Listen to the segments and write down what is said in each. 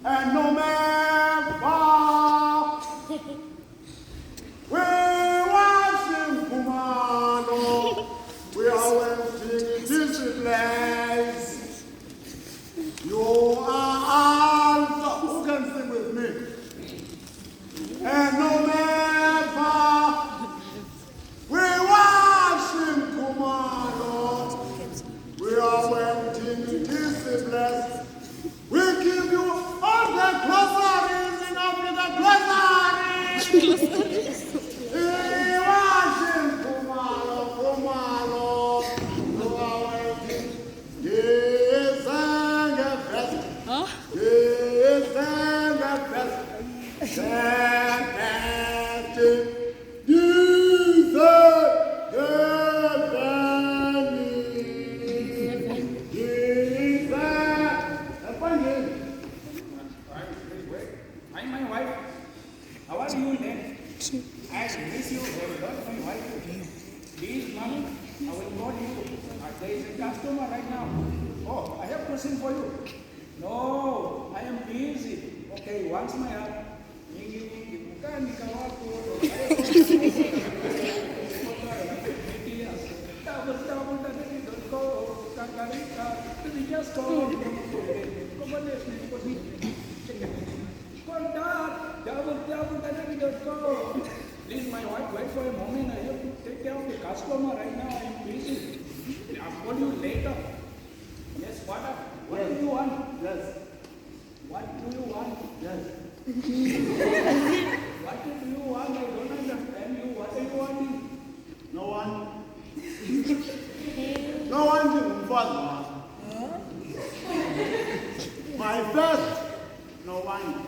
and no man far. We worship Kumano. We are waiting this place. You are Alpha. Who can sing with me? And no man far. We worship Kumano. We are waiting this place. We give you all the groceries in Africa, groceries. We worship Kumano, Kumano. You are waiting. Yes, and the best. Yes, and the best. I'm my wife. How are you then? I miss you very much, my wife. Please, mommy, I will call you. There is a customer right now. Oh, I have a question for you. No, I am busy. Okay, once my help. Bukan di kawaku. Tak bertamu tadi kau kakarika. Jadi just kau. Kau boleh ni contact. Jauh tadi kau. Please, my wife, wait for a moment. I have to take care of the customer right now. I am busy. I'll call you later. Yes, what do you want? Yes. What do you want? Yes. What do you want? I don't understand you. What are you wanting? No one. No one to follow. My first. No one.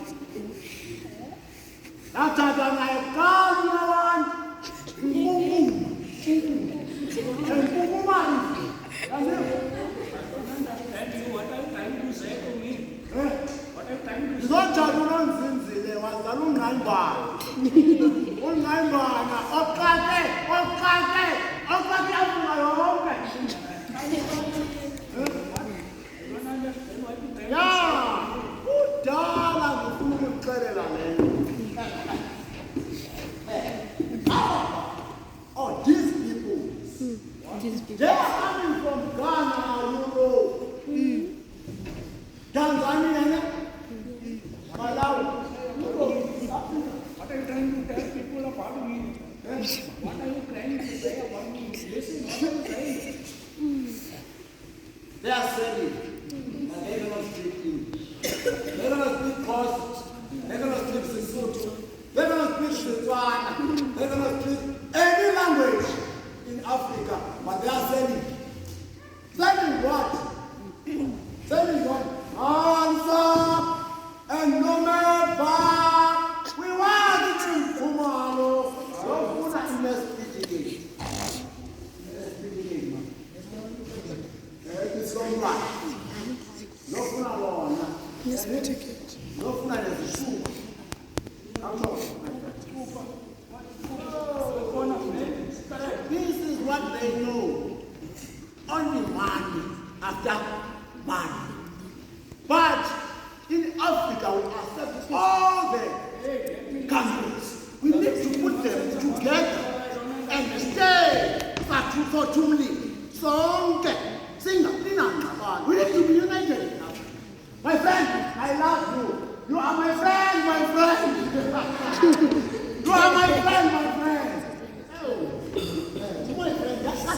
After that, I call no one. And you, what are you trying to say to me? What are you trying to say? Don't tell me nonsense. There was a long time back. One time back. Okay. Yeah. Good dog. Good oh, these people. They are coming from Ghana, Europe, Tanzania, Malawi. What are you trying to tell people about me? What are you trying to say about me? Listen, what are you saying? They are selling, and they don't speak English. They don't speak Kosi. They don't speak Sesotho. They don't speak Setswana. They don't speak any language in Africa, but they are selling. Selling what? Selling what? Answer and no man back. We want to tomorrow. So put that in the speaking. It's all right. No fun alone. Yes, we take it. No fun is the shoe. This is what they know. Only money after money. But in Africa, we accept all the countries. We need to put them together and stay for Tumli. So, sing we need to be united. My friend, I love you. You are my friend, my friend. You are my friend, my friend. Oh, my friend, that's not